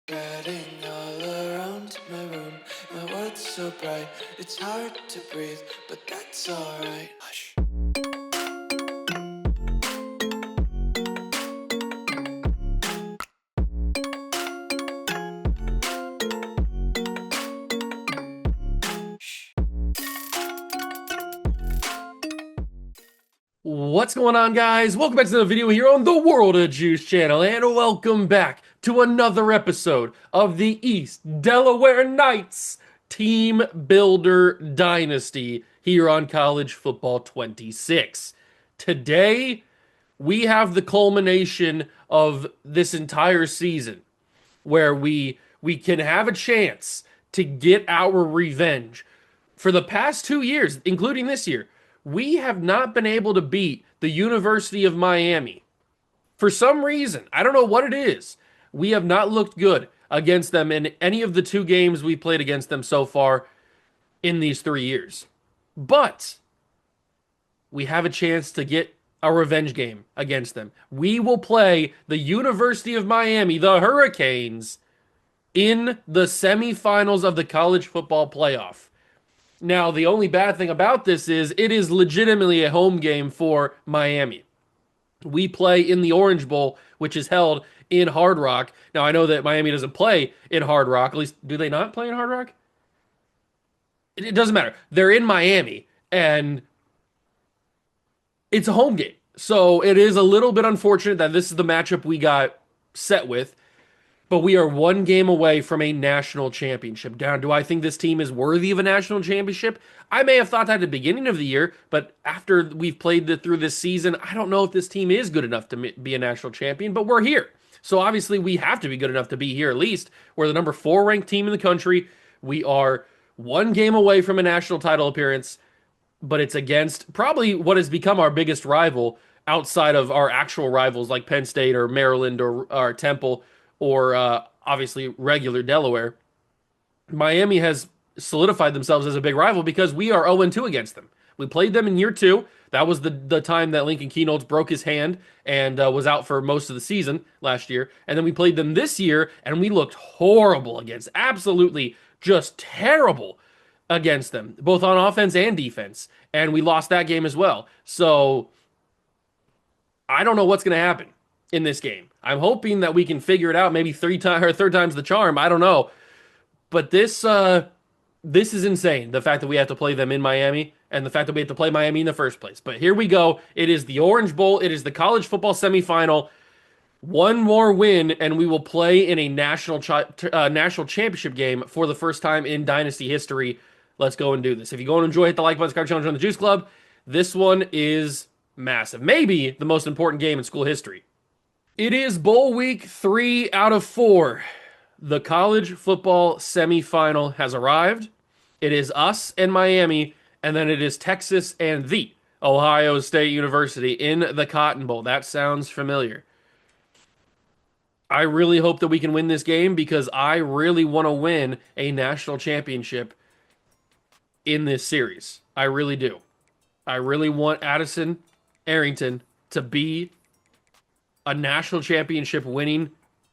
Spreading all around my room, my world's so bright, it's hard to breathe, but that's alright. Hush. What's going on, guys? Welcome back to the video here on the World of Juice channel, and welcome back to another episode of the East Delaware Knights Team Builder Dynasty here on College Football 26. Today, we have the culmination of this entire season where we can have a chance to get our revenge. For the past 2 years, including this year, we have not been able to beat the University of Miami. For some reason, I don't know what it is, we have not looked good against them in any of the 2 games we played against them so far in these 3 years. But we have a chance to get a revenge game against them. We will play the University of Miami, the Hurricanes, in the semifinals of the college football playoff. Now, the only bad thing about this is it is legitimately a home game for Miami. We play in the Orange Bowl, which is held in Hard Rock. Now, I know that Miami doesn't play in Hard Rock. At least, do they not play in Hard Rock? It doesn't matter. They're in Miami, and it's a home game. So it is a little bit unfortunate that this is the matchup we got set with. But we are 1 game away from a national championship. Now, do I think this team is worthy of a national championship? I may have thought that at the beginning of the year, but after we've played through this season, I don't know if this team is good enough to be a national champion, but we're here. So obviously we have to be good enough to be here at least. We're the number 4 ranked team in the country. We are 1 game away from a national title appearance, but it's against probably what has become our biggest rival outside of our actual rivals like Penn State or Maryland or Temple, or obviously regular Delaware. Miami has solidified themselves as a big rival because we are 0-2 against them. We played them in year 2. That was the time that Lincoln Keynotes broke his hand and was out for most of the season last year. And then we played them this year, and we looked horrible against, absolutely just terrible against them, both on offense and defense. And we lost that game as well. So I don't know what's going to happen in this game. I'm hoping that we can figure it out. Maybe 3 times or third time's the charm. I don't know, but this is insane. The fact that we have to play them in Miami, and the fact that we have to play Miami in the first place. But here we go. It is the Orange Bowl. It is the college football semifinal. 1 more win, and we will play in a national championship game for the first time in Dynasty history. Let's go and do this. If you go and enjoy, hit the like button, subscribe, challenge on the Juice Club. This one is massive. Maybe the most important game in school history. It is bowl week 3 out of 4. The college football semifinal has arrived. It is us and Miami, and then it is Texas and the Ohio State University in the Cotton Bowl. That sounds familiar. I really hope that we can win this game because I really want to win a national championship in this series. I really do. I really want Addison Arrington to be a national championship winning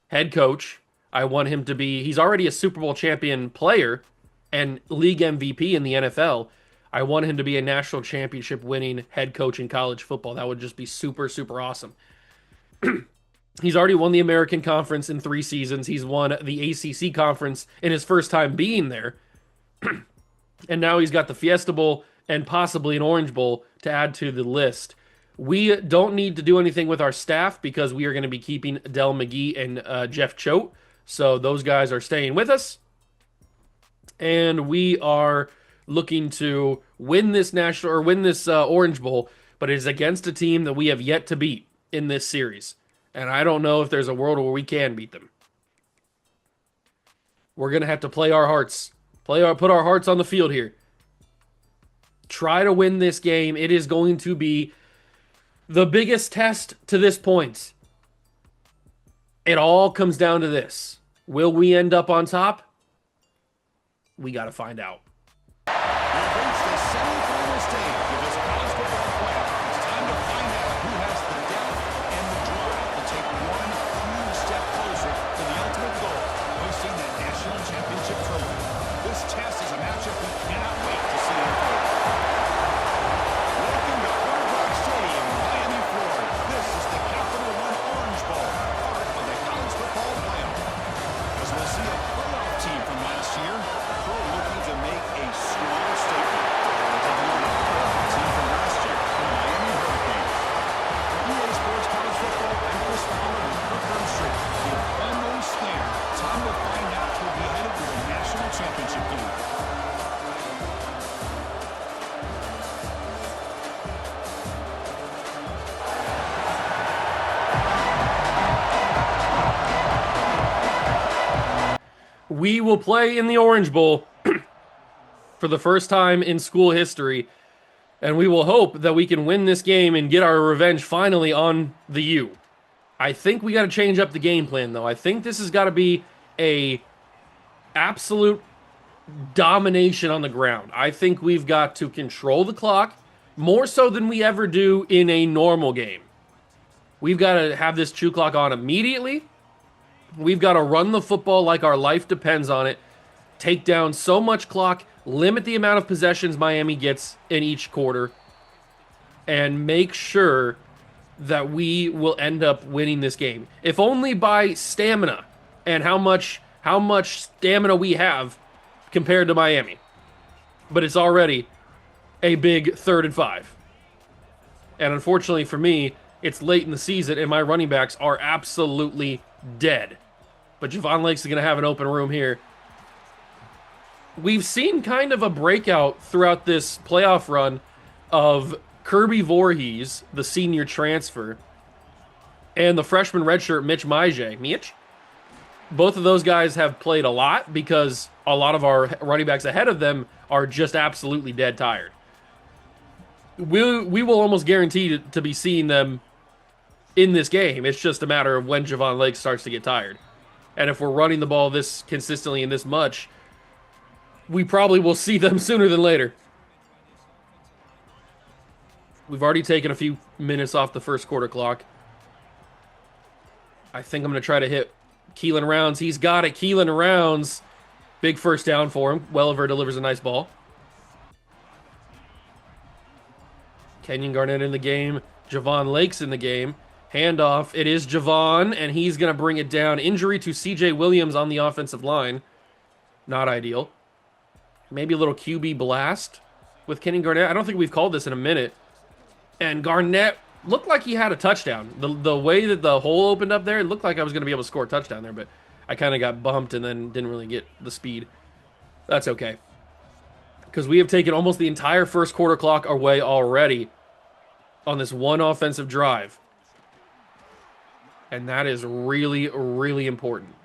head coach. I want him to be, he's already a Super Bowl champion player and league MVP in the NFL. I want him to be a national championship winning head coach in college football. That would just be super, super awesome. He's already won the American Conference in 3 seasons. He's won the ACC Conference in his first time being there. And now he's got the Fiesta Bowl and possibly an Orange Bowl to add to the list. We don't need to do anything with our staff because we are going to be keeping Del McGee and Jeff Choate. So those guys are staying with us. And we are looking to win this Orange Bowl, but it is against a team that we have yet to beat in this series. And I don't know if there's a world where we can beat them. We're going to have to play our hearts. Put our hearts on the field here. Try to win this game. It is going to be the biggest test to this point. It all comes down to this. Will we end up on top? We got to find out. We've reached the semifinal stage of this college football playoff. It's time to find out who has the depth and the drive to take one huge step closer to the ultimate goal We will play in the Orange Bowl for the first time in school history, and we will hope that we can win this game and get our revenge finally on the U. I think we got to change up the game plan, though. I think this has got to be a absolute domination on the ground. I think we've got to control the clock more so than we ever do in a normal game. We've got to have this chew clock on immediately. We've got to run the football like our life depends on it, take down so much clock, limit the amount of possessions Miami gets in each quarter, and make sure that we will end up winning this game. If only by stamina and how much stamina we have compared to Miami. But it's already a big 3rd and 5. And unfortunately for me, it's late in the season and my running backs are absolutely dead. But Javon Lakes is going to have an open room here. We've seen kind of a breakout throughout this playoff run of Kirby Voorhees, the senior transfer, and the freshman redshirt Mitch Maije. Mitch? Both of those guys have played a lot because a lot of our running backs ahead of them are just absolutely dead tired. We will almost guarantee to be seeing them in this game. It's just a matter of when Javon Lakes starts to get tired. And if we're running the ball this consistently and this much, we probably will see them sooner than later. We've already taken a few minutes off the first quarter clock. I think I'm going to try to hit Keelan Rounds. He's got it. Keelan Rounds. Big first down for him. Welliver delivers a nice ball. Kenyon Garnett in the game. Javon Lakes in the game. Handoff. It is Javon, and he's going to bring it down. Injury to C.J. Williams on the offensive line. Not ideal. Maybe a little QB blast with Kenyon Garnett. I don't think we've called this in a minute. And Garnett looked like he had a touchdown. The way that the hole opened up there, it looked like I was going to be able to score a touchdown there, but I kind of got bumped and then didn't really get the speed. That's okay. Because we have taken almost the entire first quarter clock away already on this one offensive drive. And that is really, really important.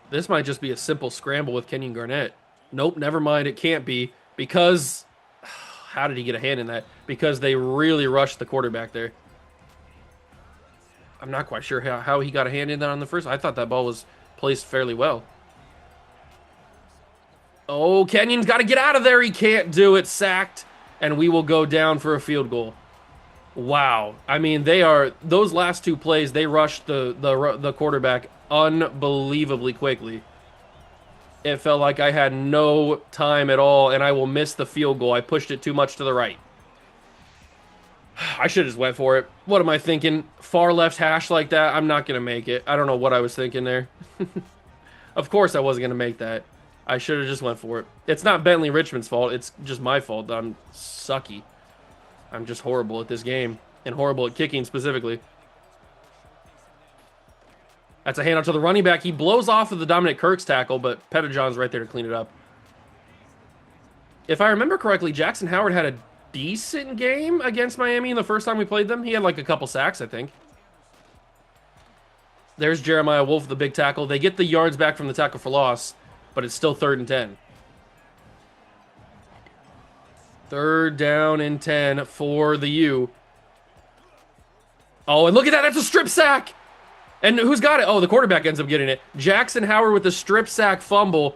This might just be a simple scramble with Kenyon Garnett. Nope, never mind. It can't be because... How did he get a hand in that? Because they really rushed the quarterback there. I'm not quite sure how he got a hand in that on the first. I thought that ball was placed fairly well. Oh, Kenyon's got to get out of there. He can't do it. Sacked. And we will go down for a field goal. Wow. I mean, those last two plays, they rushed the quarterback unbelievably quickly. It felt like I had no time at all, and I will miss the field goal. I pushed it too much to the right. I should have just went for it. What am I thinking? Far left hash like that? I'm not going to make it. I don't know what I was thinking there. Of course I wasn't going to make that. I should have just went for it. It's not Bentley Richmond's fault. It's just my fault. I'm sucky. I'm just horrible at this game, and horrible at kicking specifically. That's a handoff to the running back. He blows off of the Dominic Kirk's tackle, but Pettijohn's right there to clean it up. If I remember correctly, Jackson Howard had a decent game against Miami in the first time we played them. He had like a couple sacks, I think. There's Jeremiah Wolf, the big tackle. They get the yards back from the tackle for loss, but it's still 3rd and 10. 3rd down and 10 for the U. Oh, and look at that. That's a strip sack. And who's got it? Oh, the quarterback ends up getting it. Jackson Howard with the strip sack fumble.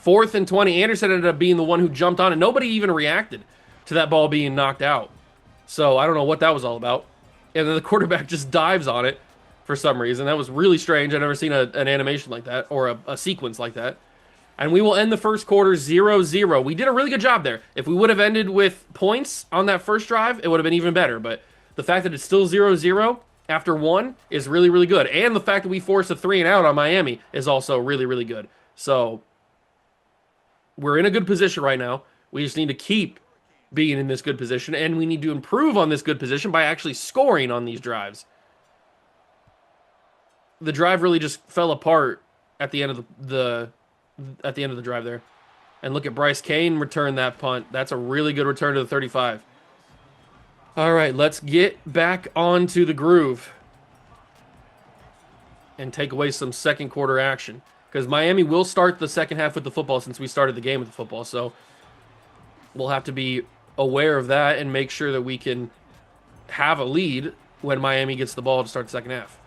4th and 20. Anderson ended up being the one who jumped on it. Nobody even reacted to that ball being knocked out. So I don't know what that was all about. And then the quarterback just dives on it for some reason. That was really strange. I've never seen an animation like that or a sequence like that. And we will end the first quarter 0-0. We did a really good job there. If we would have ended with points on that first drive, it would have been even better. But the fact that it's still 0-0 after 1 is really, really good. And the fact that we forced a 3-and-out on Miami is also really, really good. So we're in a good position right now. We just need to keep being in this good position, and we need to improve on this good position by actually scoring on these drives. The drive really just fell apart at the end of the drive there. And look at Bryce Kane return that punt. That's a really good return to the 35. All right, let's get back onto the groove. and take away some second quarter action. Because Miami will start the second half with the football since we started the game with the football. So we'll have to be aware of that and make sure that we can have a lead when Miami gets the ball to start the second half.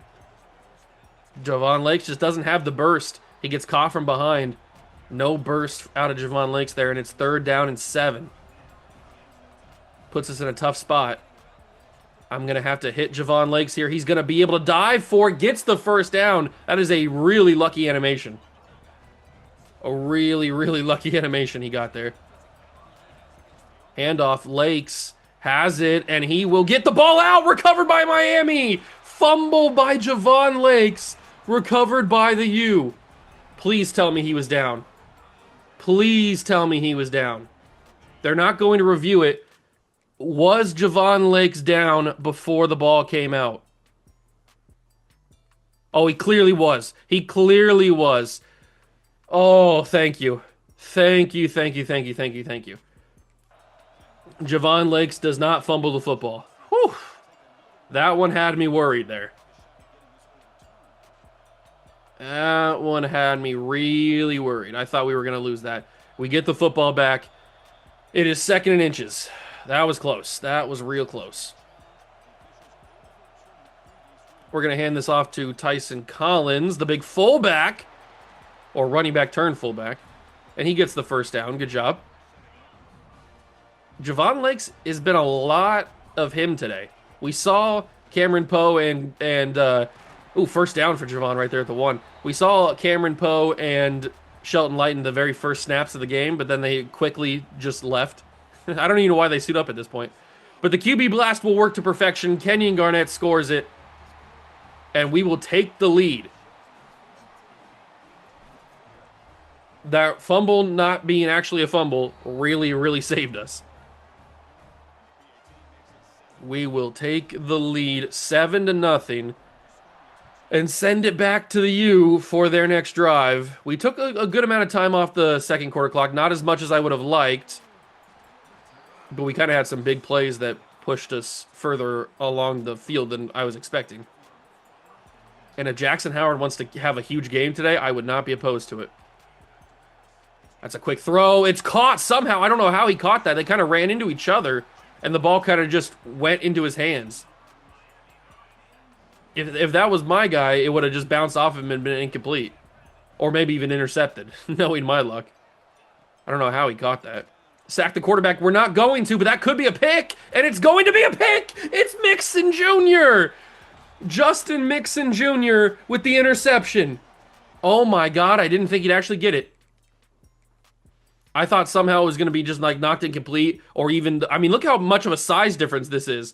Javon Lakes just doesn't have the burst. He gets caught from behind. No burst out of Javon Lakes there, and it's 3rd down and 7. Puts us in a tough spot. I'm going to have to hit Javon Lakes here. He's going to be able to dive for it. Gets the first down. That is a really lucky animation. A really, really lucky animation he got there. Handoff. Lakes has it, and he will get the ball out. Recovered by Miami. Fumble by Javon Lakes. Recovered by the U. Please tell me he was down. Please tell me he was down. They're not going to review it. Was Javon Lakes down before the ball came out? Oh, he clearly was. He clearly was. Oh, thank you. Thank you, thank you, thank you, thank you, thank you. Javon Lakes does not fumble the football. Whew. That one had me worried there. That one had me really worried. I thought we were going to lose that. We get the football back. It is 2nd and inches. That was close. That was real close. We're going to hand this off to Tyson Collins, the big fullback, or running back turned fullback, and he gets the first down. Good job. Javon Lakes has been a lot of him today. We saw Cameron Poe and first down for Javon right there at the 1. We saw Cameron Poe and Shelton Lighton the very first snaps of the game, but then they quickly just left. I don't even know why they suit up at this point. But the QB blast will work to perfection. Kenyon Garnett scores it, and we will take the lead. That fumble not being actually a fumble really, really saved us. We will take the lead 7-0 and send it back to the U for their next drive. We took a good amount of time off the second quarter clock, not as much as I would have liked, but we kind of had some big plays that pushed us further along the field than I was expecting. And if Jackson Howard wants to have a huge game today, I would not be opposed to it. That's a quick throw. It's caught somehow. I don't know how he caught that. They kind of ran into each other, and the ball kind of just went into his hands. If that was my guy, it would have just bounced off him and been incomplete. Or maybe even intercepted, knowing my luck. I don't know how he caught that. Sack the quarterback. We're not going to, but that could be a pick, and it's going to be a pick. It's Mixon Jr. Justin Mixon Jr. with the interception. Oh my God, I didn't think he'd actually get it. I thought somehow it was going to be just like knocked incomplete, or even, I mean, look how much of a size difference this is.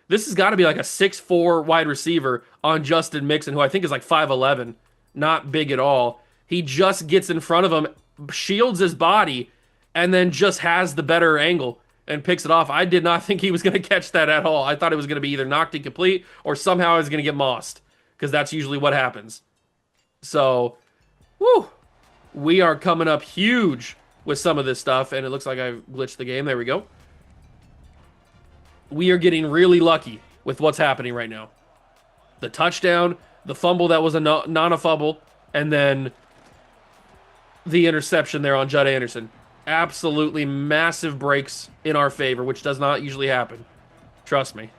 This has got to be like a 6'4" wide receiver on Justin Mixon, who I think is like 5'11", not big at all. He just gets in front of him, shields his body, and then just has the better angle and picks it off. I did not think he was going to catch that at all. I thought it was going to be either knocked incomplete or somehow I was going to get mossed, because that's usually what happens. So, woo, we are coming up huge with some of this stuff, and it looks like I glitched the game. There we go. We are getting really lucky with what's happening right now. The touchdown, the fumble that was a not a fumble, and then the interception there on Judd Anderson. Absolutely massive breaks in our favor, which does not usually happen. Trust me.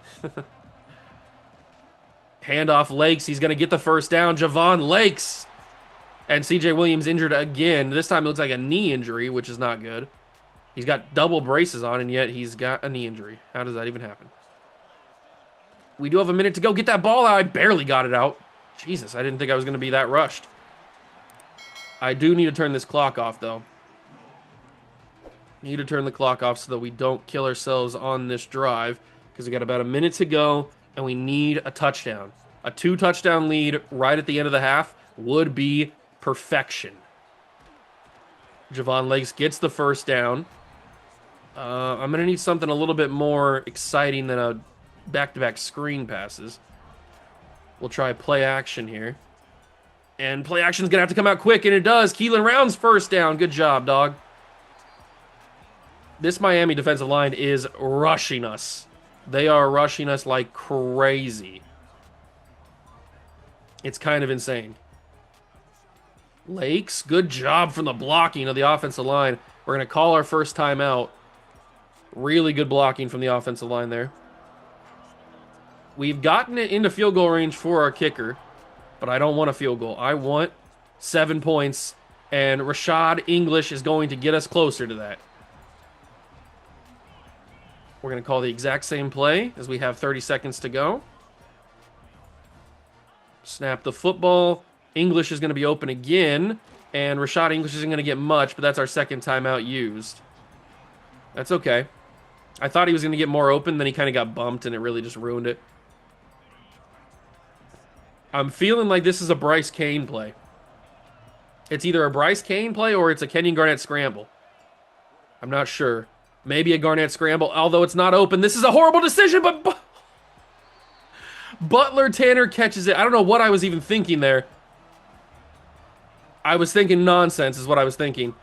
Handoff Lakes. He's going to get the first down. Javon Lakes. And CJ Williams injured again. This time it looks like a knee injury, which is not good. He's got double braces on, and yet he's got a knee injury. How does that even happen? We do have a minute to go. Get that ball out. I barely got it out. Jesus, I didn't think I was going to be that rushed. I do need to turn this clock off, though. Need to turn the clock off so that we don't kill ourselves on this drive, because we got about a minute to go, and we need a touchdown. A 2-touchdown lead right at the end of the half would be perfection. Javon Lakes gets the first down. I'm going to need something a little bit more exciting than a back-to-back screen passes. We'll try play action here. And play action is going to have to come out quick, and it does. Keelan Round's first down. Good job, dog. This Miami defensive line is rushing us. They are rushing us like crazy. It's kind of insane. Lakes, good job from the blocking of the offensive line. We're going to call our first timeout. Really good blocking from the offensive line there. We've gotten it into field goal range for our kicker, but I don't want a field goal. I want 7 points, and Rashad English is going to get us closer to that. We're going to call the exact same play as we have 30 seconds to go. Snap the football. English is going to be open again, and Rashad English isn't going to get much, but that's our second timeout used. That's okay. I thought he was going to get more open, then he kind of got bumped, and it really just ruined it. I'm feeling like this is a Bryce Kane play. It's either a Bryce Kane play or it's a Kenyon Garnett scramble. I'm not sure. Maybe a Garnett scramble, although it's not open. This is a horrible decision, but Butler Tanner catches it. I don't know what I was even thinking there. I was thinking nonsense is what I was thinking.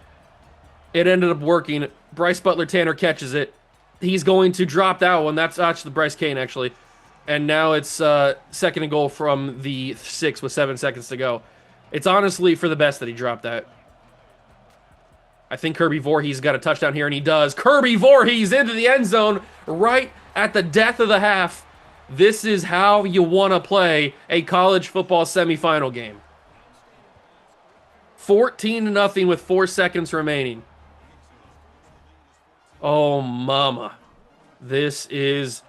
It ended up working. Bryce Butler Tanner catches it. He's going to drop that one. That's actually Bryce Kane, actually. And now it's second and goal from the 6 with 7 seconds to go. It's honestly for the best that he dropped that. I think Kirby Voorhees got a touchdown here, and he does. Kirby Voorhees into the end zone right at the death of the half. This is how you want to play a college football semifinal game. 14-0 with 4 seconds remaining. Oh, mama. This is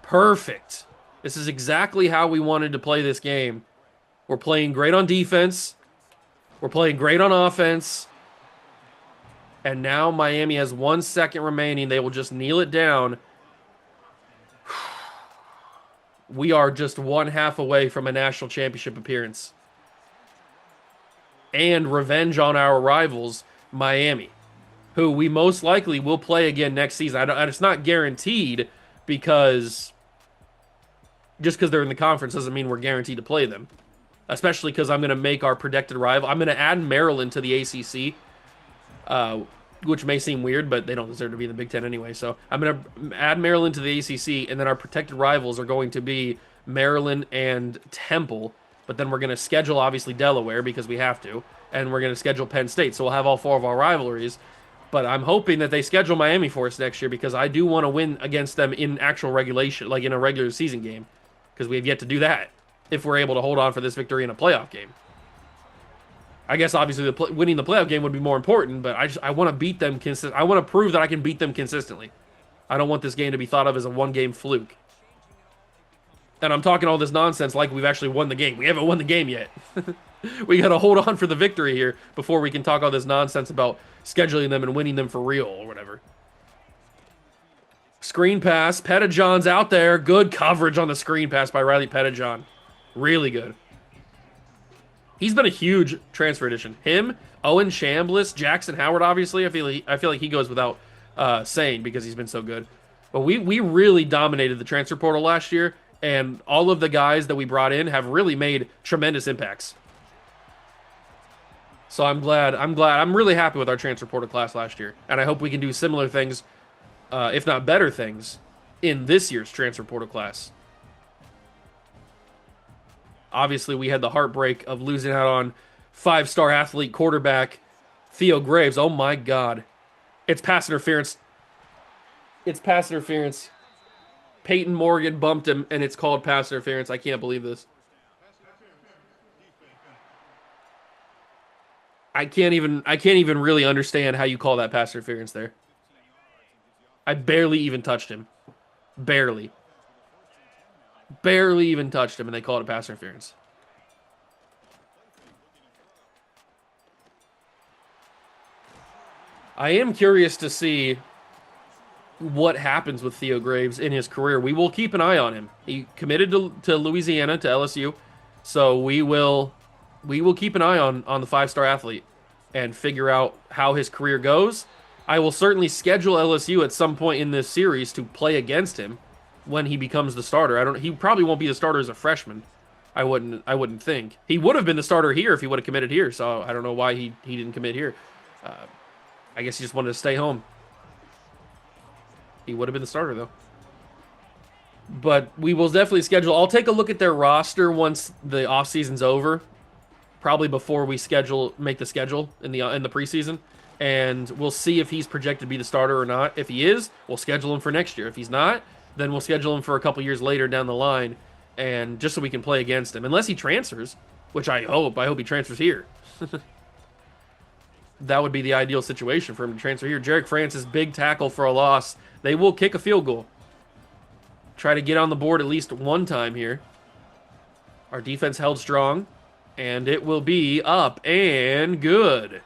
perfect. This is exactly how we wanted to play this game. We're playing great on defense. We're playing great on offense. And now Miami has 1 second remaining. They will just kneel it down. We are just 1/2 away from a national championship appearance. And revenge on our rivals, Miami, who we most likely will play again next season. It's not guaranteed because just because they're in the conference doesn't mean we're guaranteed to play them. Especially because I'm going to make our projected rival. I'm going to add Maryland to the ACC, which may seem weird, but they don't deserve to be in the Big Ten anyway. So I'm going to add Maryland to the ACC, and then our protected rivals are going to be Maryland and Temple. But then we're going to schedule, obviously, Delaware because we have to, and we're going to schedule Penn State. So we'll have all 4 of our rivalries. But I'm hoping that they schedule Miami for us next year because I do want to win against them in actual regulation, like in a regular season game, because we have yet to do that if we're able to hold on for this victory in a playoff game. I guess obviously winning the playoff game would be more important, but I want to beat them. I want to prove that I can beat them consistently. I don't want this game to be thought of as a one-game fluke. And I'm talking all this nonsense like we've actually won the game. We haven't won the game yet. We got to hold on for the victory here before we can talk all this nonsense about scheduling them and winning them for real or whatever. Screen pass. Pettijohn's out there. Good coverage on the screen pass by Riley Pettijohn. Really good. He's been a huge transfer addition. Him, Owen Chambliss, Jackson Howard, obviously. I feel like he goes without saying because he's been so good. But we really dominated the transfer portal last year, and all of the guys that we brought in have really made tremendous impacts. So I'm really happy with our transfer portal class last year, and I hope we can do similar things, if not better things, in this year's transfer portal class. Obviously, we had the heartbreak of losing out on 5-star athlete quarterback Theo Graves. Oh my God. It's pass interference. It's pass interference. Peyton Morgan bumped him, and it's called pass interference. I can't believe this. I can't even really understand how you call that pass interference there. I barely even touched him. Barely even touched him, and they called it pass interference. I am curious to see what happens with Theo Graves in his career. We will keep an eye on him. He committed to Louisiana, to LSU, so we will keep an eye on the 5-star athlete and figure out how his career goes. I will certainly schedule LSU at some point in this series to play against him when he becomes the starter. He probably won't be the starter as a freshman. I wouldn't think. He would have been the starter here if he would have committed here, so I don't know why he didn't commit here. I guess he just wanted to stay home. He would have been the starter, though. But we will definitely schedule. I'll take a look at their roster once the offseason's over, probably before we make the schedule in the preseason, and we'll see if he's projected to be the starter or not. If he is, we'll schedule him for next year. If he's not, then we'll schedule him for a couple years later down the line, and just so we can play against him, unless he transfers, which I hope. I hope he transfers here. That would be the ideal situation for him to transfer here. Jarek Francis, big tackle for a loss. They will kick a field goal. Try to get on the board at least one time here. Our defense held strong, and it will be up and good.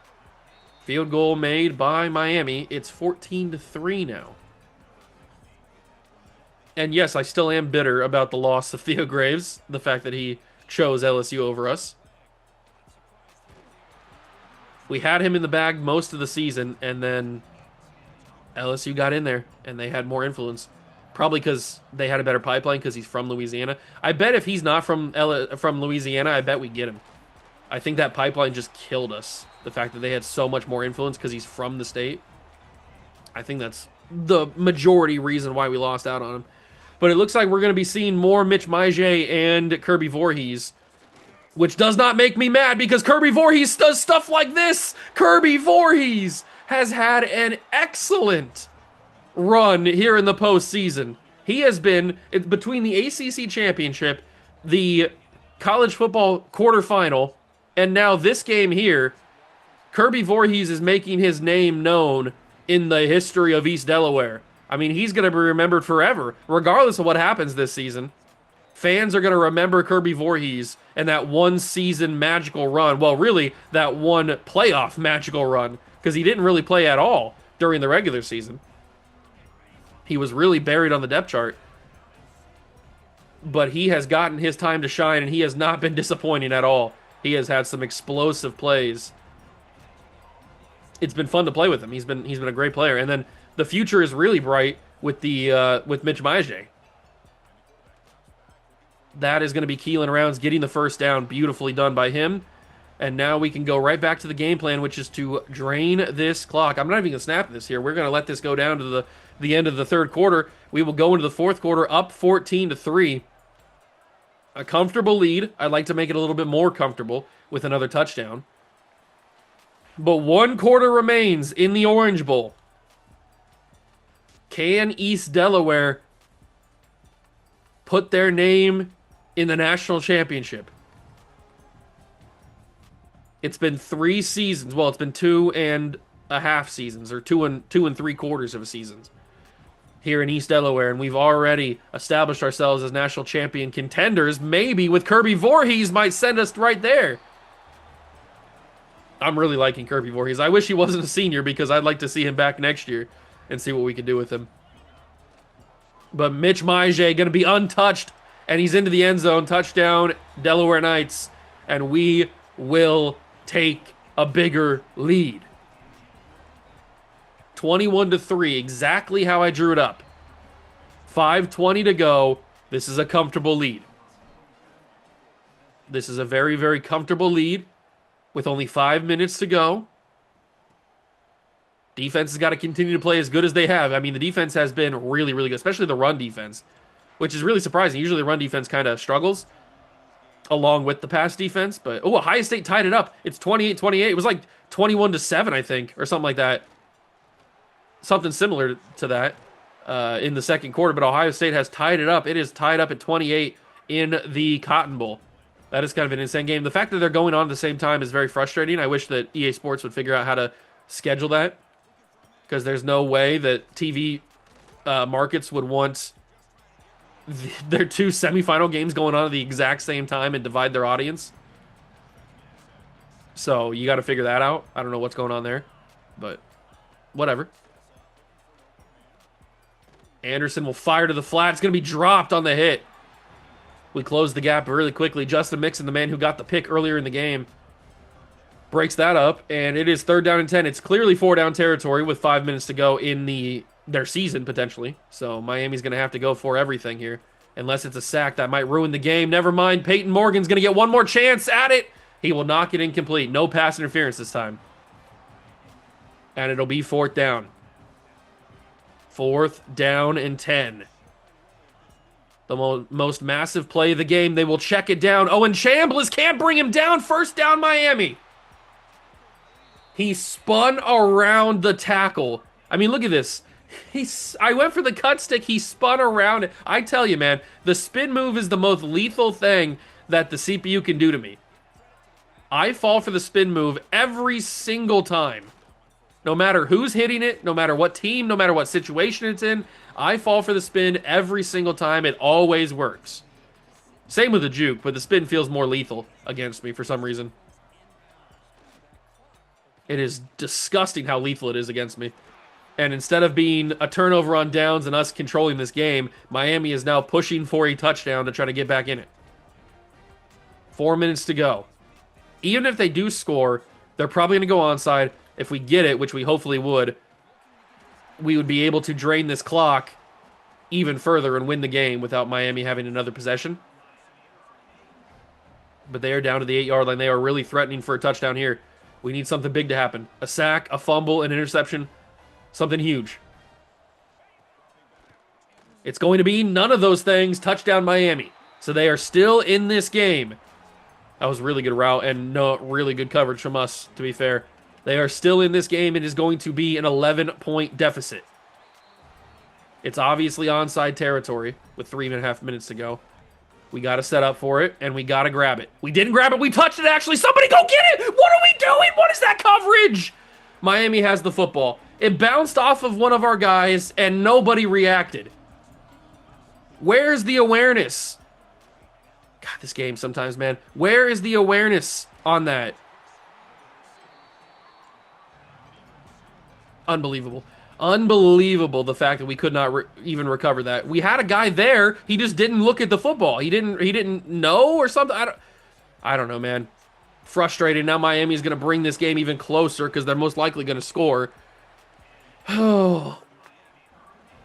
Field goal made by Miami. It's 14-3 now. And yes, I still am bitter about the loss of Theo Graves, the fact that he chose LSU over us. We had him in the bag most of the season, and then LSU got in there, and they had more influence. Probably because they had a better pipeline because he's from Louisiana. I bet if he's not from Louisiana, I bet we get him. I think that pipeline just killed us. The fact that they had so much more influence because he's from the state. I think that's the majority reason why we lost out on him. But it looks like we're going to be seeing more Mitch Maige and Kirby Voorhees, which does not make me mad because Kirby Voorhees does stuff like this. Kirby Voorhees has had an excellent run here in the postseason. He has been between the ACC championship, the college football quarterfinal, and now this game here. Kirby Voorhees is making his name known in the history of East Delaware. I mean, he's going to be remembered forever, regardless of what happens this season. Fans are going to remember Kirby Voorhees and that one season magical run. Well, really, that one playoff magical run, because he didn't really play at all during the regular season. He was really buried on the depth chart. But he has gotten his time to shine, and he has not been disappointing at all. He has had some explosive plays. It's been fun to play with him. He's been a great player. And then the future is really bright with Mitch Maige. That is going to be Keelan Rounds getting the first down. Beautifully done by him. And now we can go right back to the game plan, which is to drain this clock. I'm not even going to snap this here. We're going to let this go down to the end of the third quarter. We will go into the fourth quarter up 14-3. A comfortable lead. I'd like to make it a little bit more comfortable with another touchdown. But one quarter remains in the Orange Bowl. Can East Delaware put their name in the national championship? It's been 3 seasons. Well, it's been 2.5 seasons, or 2 3/4 of a season here in East Delaware, and we've already established ourselves as national champion contenders. Maybe with Kirby Voorhees might send us right there. I'm really liking Kirby Voorhees. I wish he wasn't a senior because I'd like to see him back next year and see what we can do with him. But Mitch Maige going to be untouched, and he's into the end zone. Touchdown, Delaware Knights, and we will take a bigger lead. 21-3, exactly how I drew it up. 5:20 to go. This is a comfortable lead. This is a very, very comfortable lead with only 5 minutes to go. Defense has got to continue to play as good as they have. I mean, the defense has been really, really good, especially the run defense, which is really surprising. Usually the run defense kind of struggles along with the pass defense. But, Ohio State tied it up. It's 28-28. It was like 21-7, I think, or something like that. Something similar to that in the second quarter. But Ohio State has tied it up. It is tied up at 28 in the Cotton Bowl. That is kind of an insane game. The fact that they're going on at the same time is very frustrating. I wish that EA Sports would figure out how to schedule that, because there's no way that TV markets would want their 2 semifinal games going on at the exact same time and divide their audience. So you got to figure that out. I don't know what's going on there, but whatever. Anderson will fire to the flat. It's going to be dropped on the hit. We close the gap really quickly. Justin Mixon, the man who got the pick earlier in the game, breaks that up, and it is 3rd down and 10. It's clearly 4-down territory with 5 minutes to go in their season, potentially. So Miami's going to have to go for everything here. Unless it's a sack, that might ruin the game. Never mind. Peyton Morgan's going to get one more chance at it. He will knock it incomplete. No pass interference this time. And it'll be 4th down. 4th down and 10. The most massive play of the game. They will check it down. Oh, and Chambliss can't bring him down. First down, Miami. He spun around the tackle. I mean, look at this. I went for the cut stick. He spun around it. I tell you, man, the spin move is the most lethal thing that the CPU can do to me. I fall for the spin move every single time. No matter who's hitting it, no matter what team, no matter what situation it's in, I fall for the spin every single time. It always works. Same with the juke, but the spin feels more lethal against me for some reason. It is disgusting how lethal it is against me. And instead of being a turnover on downs and us controlling this game, Miami is now pushing for a touchdown to try to get back in it. 4 minutes to go. Even if they do score, they're probably going to go onside. If we get it, which we hopefully would, we would be able to drain this clock even further and win the game without Miami having another possession. But they are down to the 8-yard line. They are really threatening for a touchdown here. We need something big to happen. A sack, a fumble, an interception. Something huge. It's going to be none of those things. Touchdown Miami. So they are still in this game. That was a really good route and no really good coverage from us, to be fair. They are still in this game. It is going to be an 11-point deficit. It's obviously onside territory with 3.5 minutes to go. We got to set up for it, and we got to grab it. We didn't grab it. We touched it, actually. Somebody go get it. What are we doing? What is that coverage? Miami has the football. It bounced off of one of our guys, and nobody reacted. Where's the awareness? God, this game sometimes, man. Where is the awareness on that? Unbelievable. Unbelievable, the fact that we could not even recover that. We had a guy there. He just didn't look at the football. He didn't know or something. I don't know, man. Frustrating. Now Miami's going to bring this game even closer because they're most likely going to score. Oh,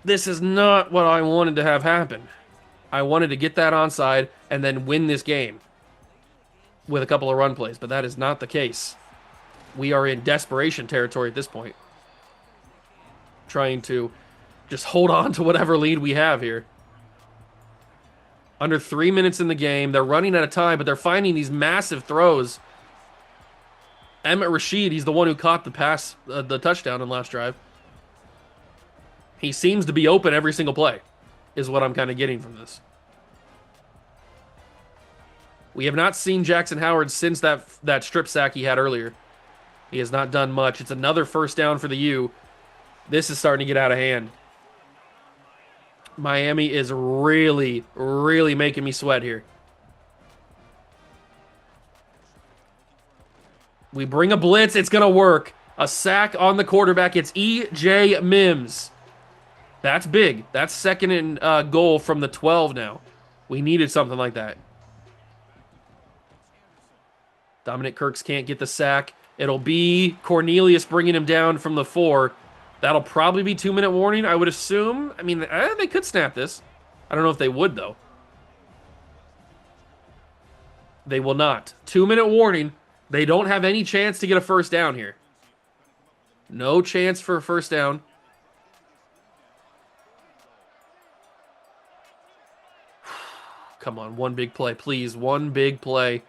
this is not what I wanted to have happen. I wanted to get that onside and then win this game with a couple of run plays, but that is not the case. We are in desperation territory at this point. Trying to just hold on to whatever lead we have here. Under 3 minutes in the game. They're running out of time, but they're finding these massive throws. Emmett Rashid, he's the one who caught the pass, the touchdown in last drive. He seems to be open every single play, is what I'm kind of getting from this. We have not seen Jackson Howard since that strip sack he had earlier. He has not done much. It's another first down for the U. This is starting to get out of hand. Miami is really, really making me sweat here. We bring a blitz. It's going to work. A sack on the quarterback. It's E.J. Mims. That's big. That's second and goal from the 12 now. We needed something like that. Dominic Kirks can't get the sack. It'll be Cornelius bringing him down from the 4. That'll probably be 2-minute warning, I would assume. I mean, they could snap this. I don't know if they would, though. They will not. 2-minute warning. They don't have any chance to get a first down here. No chance for a first down. Come on, one big play, please. One big play.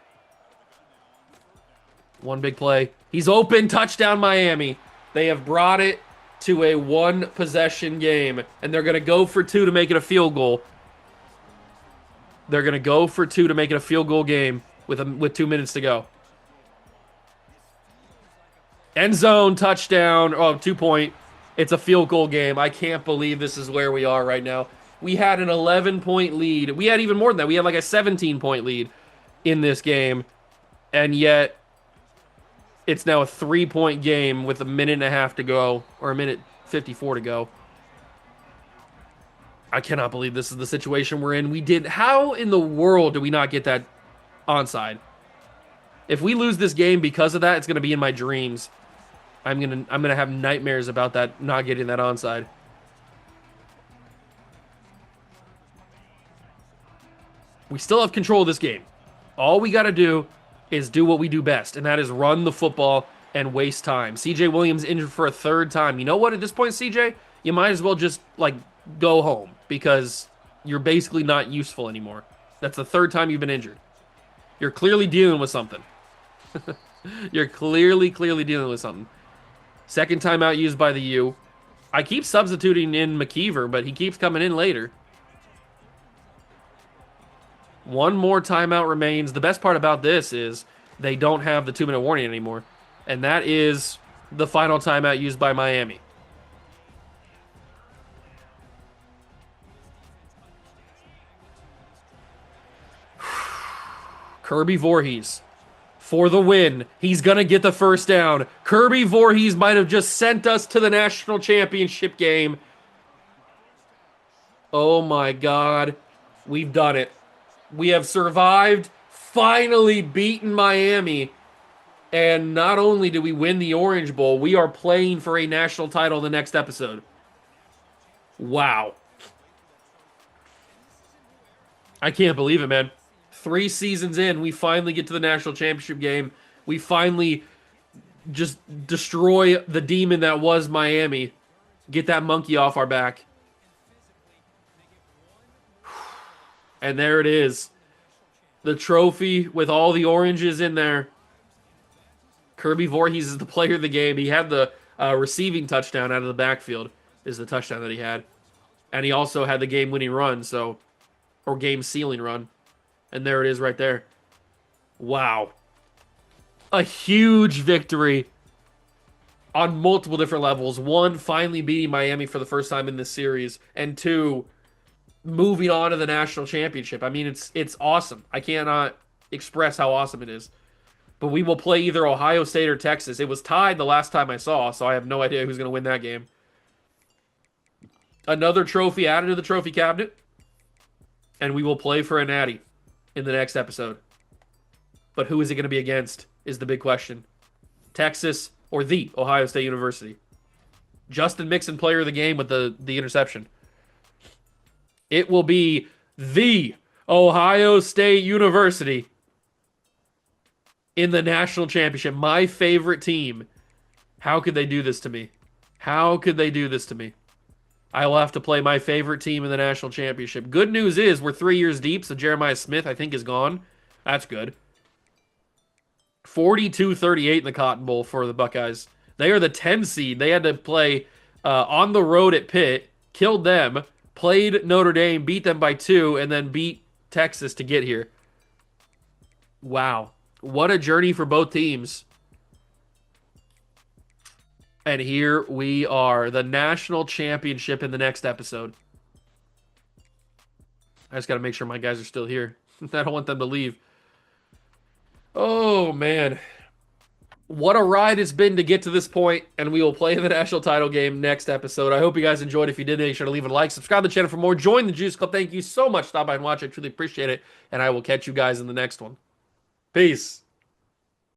One big play. He's open. Touchdown, Miami. They have brought it to a one-possession game, and they're going to go for 2 to make it a field goal. They're going to go for 2 to make it a field goal game with 2 minutes to go. End zone, touchdown. Oh, 2-point. It's a field goal game. I can't believe this is where we are right now. We had an 11-point lead. We had even more than that. We had like a 17-point lead in this game, and yet it's now a 3-point game with 1.5 minutes to go, or 1:54 to go. I cannot believe this is the situation we're in. How in the world do we not get that onside? If we lose this game because of that, it's going to be in my dreams. I'm gonna have nightmares about that, not getting that onside. We still have control of this game. All we got to do is do what we do best, and that is run the football and waste time. CJ Williams injured for a 3rd time. You know what? At this point, CJ, you might as well just, go home because you're basically not useful anymore. That's the third time you've been injured. You're clearly dealing with something. You're clearly dealing with something. Second timeout used by the U. I keep substituting in McKeever, but he keeps coming in later. One more timeout remains. The best part about this is they don't have the 2-minute warning anymore. And that is the final timeout used by Miami. Kirby Voorhees for the win. He's going to get the first down. Kirby Voorhees might have just sent us to the national championship game. Oh my God. We've done it. We have survived, finally beaten Miami. And not only do we win the Orange Bowl, we are playing for a national title the next episode. Wow. I can't believe it, man. 3 seasons in, we finally get to the national championship game. We finally just destroy the demon that was Miami. Get that monkey off our back. And there it is. The trophy with all the oranges in there. Kirby Voorhees is the player of the game. He had the receiving touchdown out of the backfield, is the touchdown that he had. And he also had the game-winning run, or game-sealing run. And there it is right there. Wow. A huge victory on multiple different levels. 1, finally beating Miami for the first time in this series. And 2, moving on to the national championship. I mean, it's awesome. I cannot express how awesome it is. But we will play either Ohio State or Texas. It was tied the last time I saw, so I have no idea who's going to win that game. Another trophy added to the trophy cabinet. And we will play for a natty in the next episode. But who is it going to be against is the big question. Texas or the Ohio State University. Justin Mixon, player of the game with the interception. It will be the Ohio State University in the national championship. My favorite team. How could they do this to me? How could they do this to me? I will have to play my favorite team in the national championship. Good news is we're 3 years deep, so Jeremiah Smith, I think, is gone. That's good. 42-38 in the Cotton Bowl for the Buckeyes. They are the 10 seed. They had to play on the road at Pitt, killed them, played Notre Dame, beat them by 2, and then beat Texas to get here. Wow. What a journey for both teams. And here we are, the national championship in the next episode. I just got to make sure my guys are still here. I don't want them to leave. Oh, man. What a ride it's been to get to this point, and we will play the national title game next episode. I hope you guys enjoyed. If you did, make sure to leave a like. Subscribe to the channel for more. Join the Juice Club. Thank you so much. Stop by and watch. I truly appreciate it, and I will catch you guys in the next one. Peace.